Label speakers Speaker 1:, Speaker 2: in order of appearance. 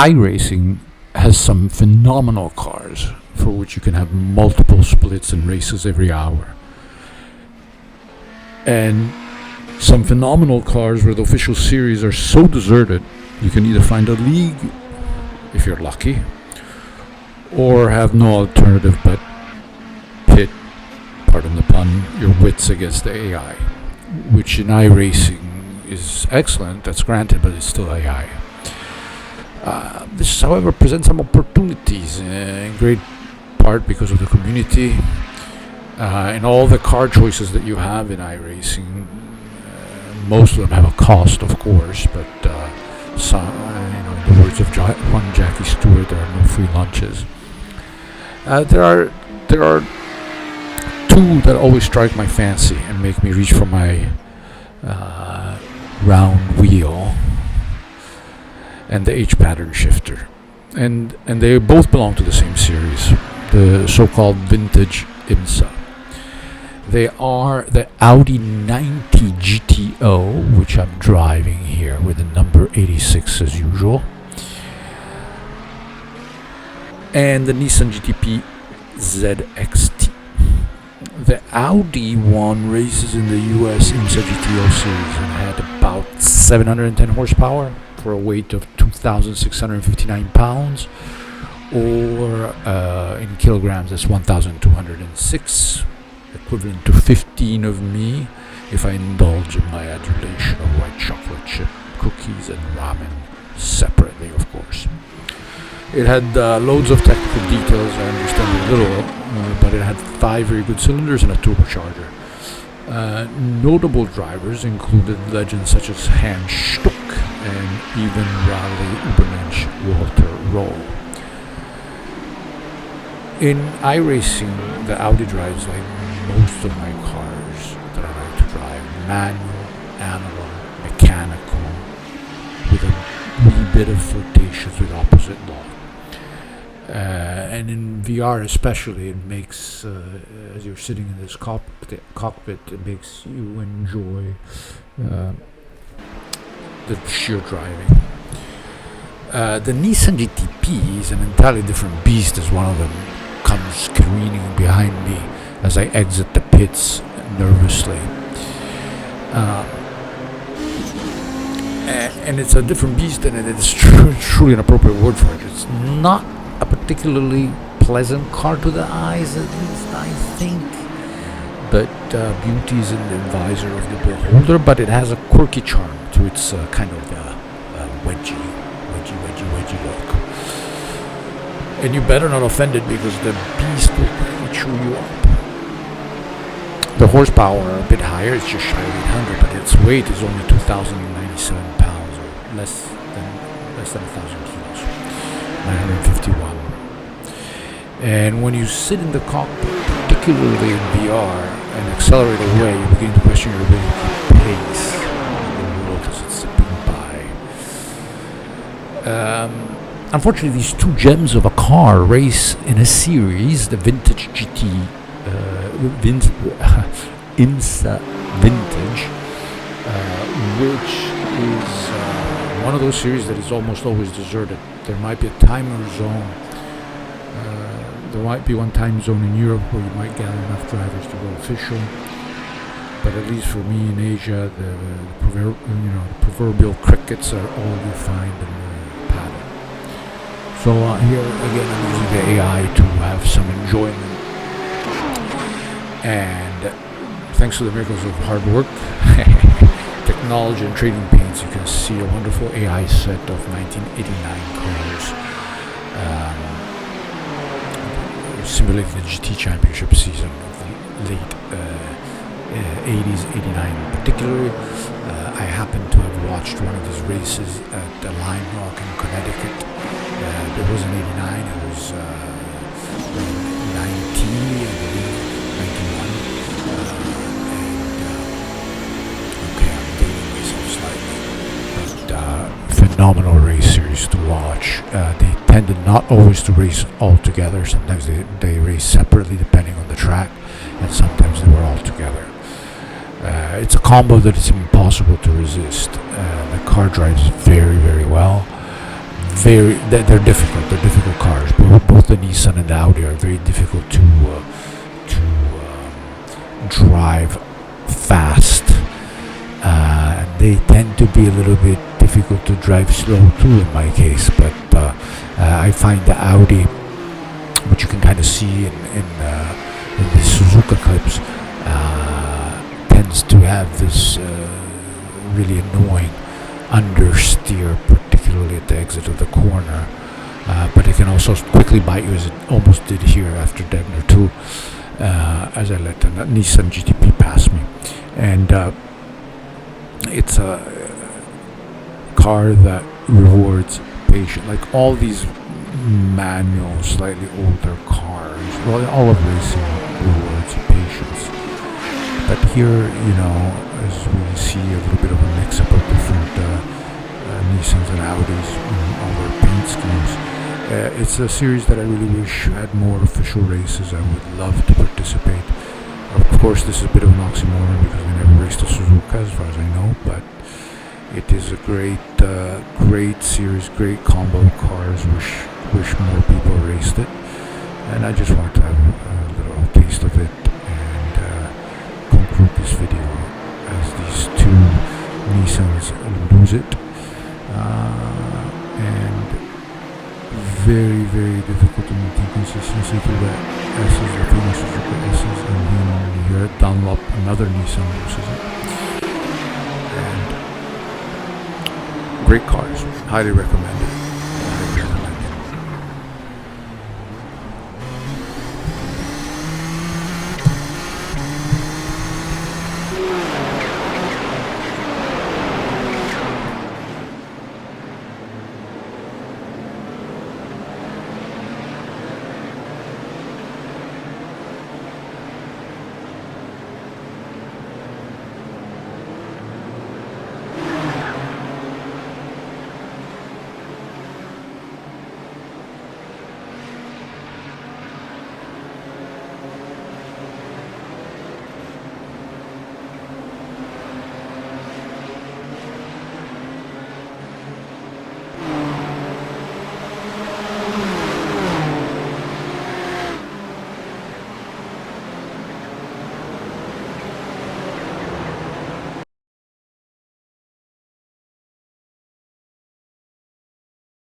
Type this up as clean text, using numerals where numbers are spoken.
Speaker 1: iRacing has some phenomenal cars for which you can have multiple splits and races every hour. And some phenomenal cars where the official series are so deserted, you can either find a league, if you're lucky, or have no alternative but pit, pardon the pun, your wits against the AI, which in iRacing is excellent, that's granted, but it's still AI. This, however, presents some opportunities, in great part because of the community and all the car choices that you have in iRacing. Most of them have a cost, of course, but some, in the words of one Jackie Stewart, there are no free lunches. There are two that always strike my fancy and make me reach for my round wheel and the H pattern shifter, and they both belong to the same series, the so-called vintage IMSA. They are the Audi 90 GTO, which I'm driving here with the number 86 as usual, and the Nissan GTP ZXT. The Audi won races in the US IMSA GTO series and had about 710 horsepower for a weight of 2,659 pounds, or in kilograms that's 1,206, equivalent to 15 of me if I indulge in my adulation of white chocolate chip cookies and ramen separately, of course. It had loads of technical details, I understand a little, but it had 5 very good cylinders and a turbocharger. Notable drivers included legends such as Hans Stuck and even Rally Ubermensch Walter Roll. In iRacing, the Audi drives like most of my cars that I like to drive: manual, analog, mechanical, with a wee bit of flirtations with opposite law. And in VR especially, it makes, as you're sitting in this cockpit, it makes you enjoy the sheer driving. The Nissan GTP is an entirely different beast, as one of them comes careening behind me as I exit the pits nervously. And it's a different beast, and it's truly an appropriate word for it. It's not a particularly pleasant car to the eyes, at least I think, but beauty is in the visor of the beholder. But it has a quirky charm to its kind of wedgy look, and you better not offend it, because the beast will quickly chew you up. The horsepower are a bit higher, it's just shy of 800, but its weight is only 2,097 pounds, or less than 1,000 kilos, 951. And when you sit in the cockpit, particularly in VR, and accelerate away, you begin to question your ability to keep pace in the world as it's zipping by. Unfortunately, these two gems of a car race in a series, the vintage GT, IMSA Vintage, which is one of those series that is almost always deserted. There might be a timer zone. There might be one time zone in Europe where you might gather enough drivers to go official, but at least for me in Asia, the proverbial crickets are all you find in the pattern. So here again, I'm using the AI to have some enjoyment, and thanks to the miracles of hard work, technology and trading pains, you can see a wonderful AI set of 1989 cars. Simulating the GT Championship season of the late 80s, 89 particularly. I happen to have watched one of these races at Lime Rock in Connecticut. It wasn't 89, it was 90, I believe, 91. Okay, I'm dating myself slightly. But phenomenal race series to watch. They tended not always to race all together. Sometimes they race separately depending on the track, and sometimes they were all together. It's a combo that is impossible to resist. The car drives very, very well. they're difficult. They're difficult cars. Both the Nissan and the Audi are very difficult to drive fast. They tend to be a little bit difficult to drive slow too in my case, but I find the Audi, which you can kind of see in the Suzuka clips, tends to have this really annoying understeer, particularly at the exit of the corner. But it can also quickly bite you, as it almost did here after Degner 2, as I let the Nissan GTP pass me. And it's a car that rewards patience. Like all these manual, slightly older cars, well, all of racing rewards patience. But here, as we see a little bit of a mix-up of different Nissans and Audis in all their paint schemes. It's a series that I really wish had more official races. I would love to participate. Of course, this is a bit of an oxymoron because we never raced a Suzuka, as far as I know, but it is a great series, great combo of cars. Wish more people raced it, and I just want to have a little taste of it and conclude this video as these two Nissans lose it, and very, very difficult to maintain consistency through the S's, the famous Suzuka S's, and then here at Dunlop, another Nissan loses it. And great cars, highly recommended.